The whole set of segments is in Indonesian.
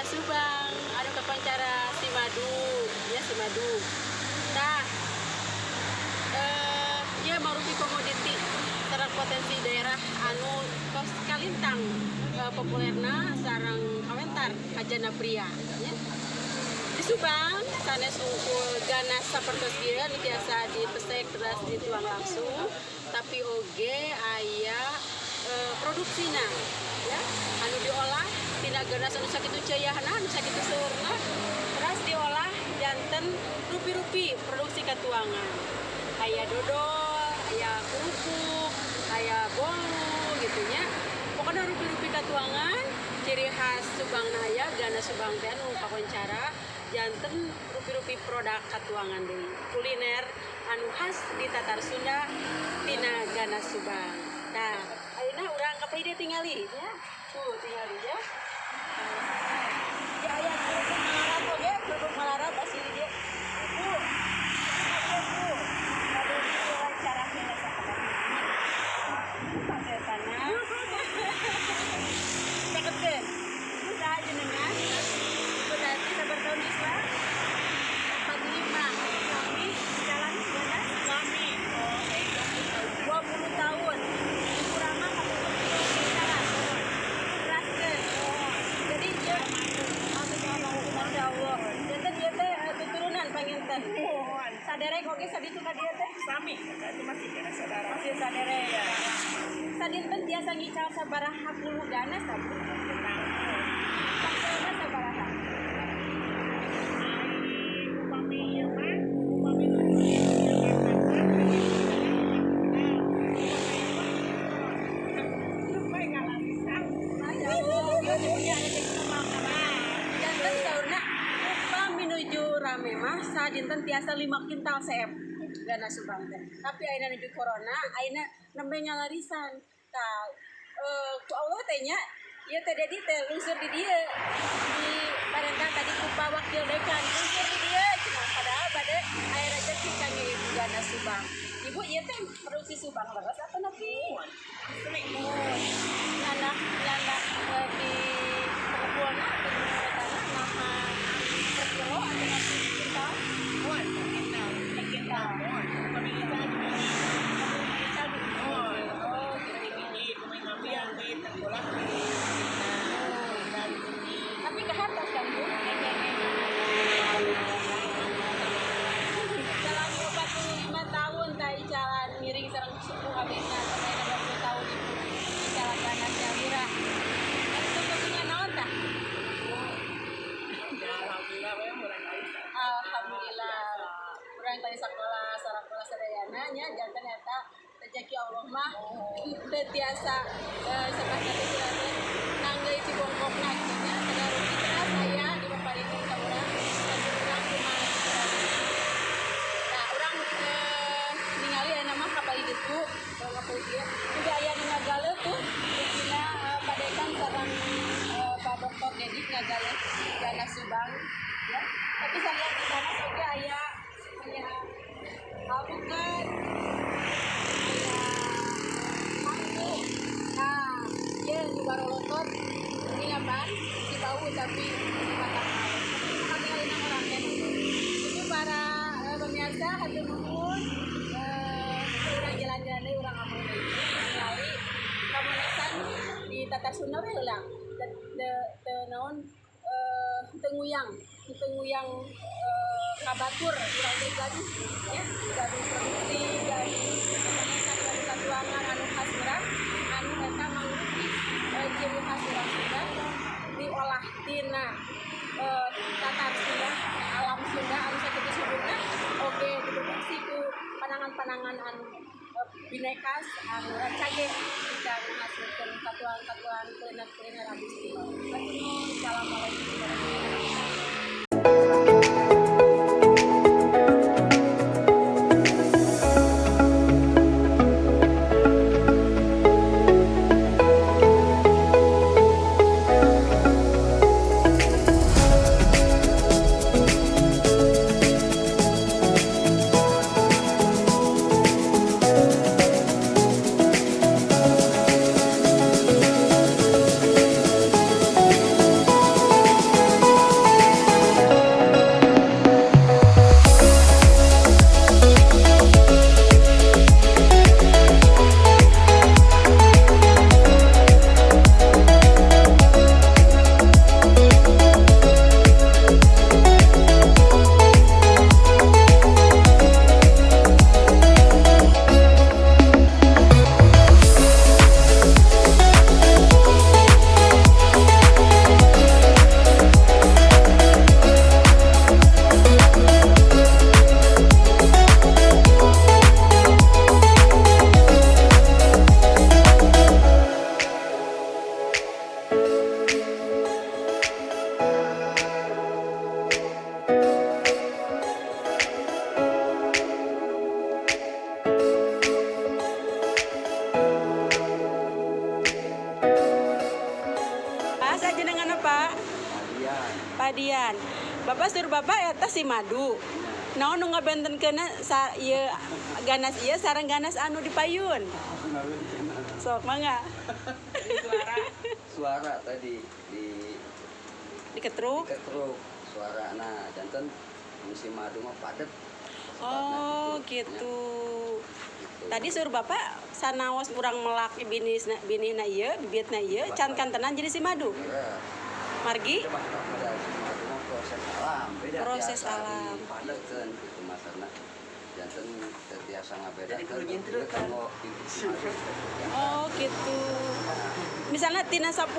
Subang, ada kapancara si madu, ya si madu. Nah, dia merupakan komoditi sarang potensi daerah anu tos kalintang populerna sarang kawentar kajana pria. Ya. Di Subang, sanes sungkul ganas sapertos dia biasa dipesek terus dituang langsung, tapi oge aya produksinya, ya, anu diolah tina ganas anu sakitu cayahna anu sakitu seurna terus diolah janten rupi-rupi produksi katuangan aya dodol, aya kerupuk, aya bolu gitu nya. Pokoknya rupi-rupi katuangan ciri khas Subang aya ganas Subang teh anu kakoncara janten rupi-rupi produk katuangan deui kuliner anu khas di Tatar Sunda tina ganas Subang. Nah, ayeuna urang ka dia tingali ya. Tuh tingali ya. Ya aya kerupuk malarat oge, kerupuk malarat asli dia. Bu. Bu. Kalau diwawancara kita sama pakai tanah. Cakepkeun. Usaha jenengan. Berarti sabar tahun Islam. 45. Kami jalan ganas kami. 20 tahun. Ibu Rama kamu jalan. Teraskeun. Jadi dia Masya Allah. Janten dia teh tuturunan panginten. Saderek oge saditu ka dia teh. Sami, itu masih ganas saudara. Masih saderek ya. Sadinten tiasa ngical sabaraha puluh ganas ta, Bu? Saksana sabaraha? Upami ieu mah, upami rame mah sadinten tiasa 5 kintal seep ganas Subang teh. Tapi ayeuna nuju corona, ayeuna nembe ngalarisan. Tah ku Allah teh nya ieu teh dedi teh lungsur di dieu. Di parentah tadi ku Pak Wakil Dekan lungsur di dieu cenah padahal bade aya rezeki kangge ibu ganas Subang. Ibu ieu teh produksi Subang leres apa napi? Asli. Nyandak di pengepulna tanah naha per kilo atau napi kintal? Muat kintal. Kintal. Kami kita tapi ke atas kan Bu? Dalam 45 tahun tadi jalan miring sareng suku abisna sampai 20 tahun Ibu jalan ganas Yawira. Itu punya naon tah? Alhamdulillah we murang kali. Alhamdulillah. Urang tadi sakola sarakola sadayana nya janten eta rezeki Allah mah teu tiasa sabaraha teh bongkokna gitu nya kada rugi teras saya di paparingan ka urang dan urang cuma nah urang ningali aya mah kapal itu kapal dia juga aya di Ngagale tuh dina padekan sareng Pak Dr. Dedi Ngagale Ganas Subang ya tapi saya lihat di sana juga aya alpukat nah, dia juga rolotot ini apa? Si bau tapi patah. Kami lain orang kan. Itu para pemirsa hatur nuhun orang jalan-jalan dari orang kampung ini. Ningali kamunesan di Tata Sunda we ulang. Teu naon tenguyang kabatur urang teh gaduh ya gaduh produksi gaduh kamunesan gaduh katuangan anu khas urang anu eta mangrupi ciri khas urang Sunda diolah tina tatar Sunda alam Sunda anu sakitu suburna oge diproduksi ku panangan-panangan anu binekas anu cage kita menghasilkan katuan-katuan kuliner abdi istimewa. Assalamualaikum warahmatullahi wabarakatuh. Padian. Bapak sur bapak eta si madu. Naon nu ngabentenkeunna ieu ganas ieu sareng ganas anu di payun. Sok mangga. Suara tadi diketruk. Diketruk suarana janten musim madu mah padet. Oh, gitu. Tadi sur bapak sanaos urang melak binina ieu, bibitna ieu can kantenan jadi si madu. Margi? Proses alam, beda. Proses alam. Padekeun kitu masana. Janten terbiasa ngabedakeun. Oh, gitu. Misalnya tina 10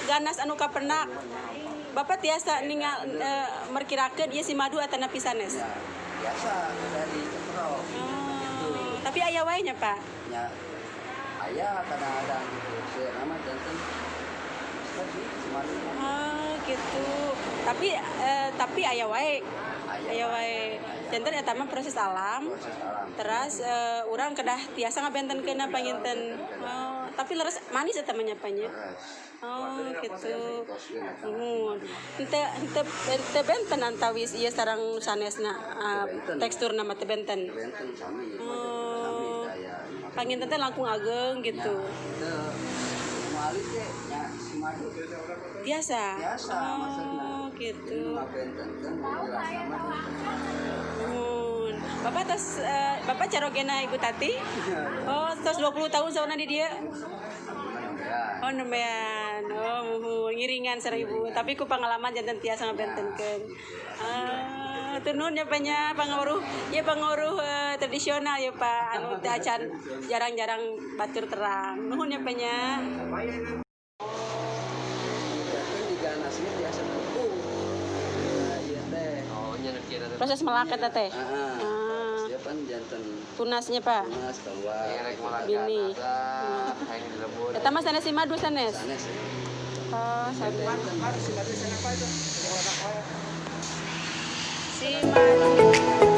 ganas anu kapendak. Bapak tiasa ningal merkirakeun ieu si madu atana pisanes. Ya, biasa dari ketrok. Tapi aya wae nya, Pak? Ya. Aya kadang-kadang gitu. Nama janten oh gitu tapi aya wae janten eta mah proses alam terus urang kedah tiasa ngabentenkeunna panginten tapi leres manis eta mah nyapanya oh gitu teu benten antawis ieu sareng sanesna teksturna mah teu benten panginten teh langkung ageng gitu biasa oh gitu Bapak carogena Ibu Tati oh tos 20 tahun sauna di dia oh nembean oh ngiringan sareng Ibu tapi ku pengalaman janten tiasa ngabentenkeun tunun ya Paknya panguruh tradisional ya Pak anu teh acan jarang-jarang batur terang nuhun ya Paknya proses melak eta teh siapan janten tunasnya Pak tunas keluar bini eta mah sanes si madu sanes Oh, sambil. Harus sinabi sa napa ito. Wala na kaya. Si Mari.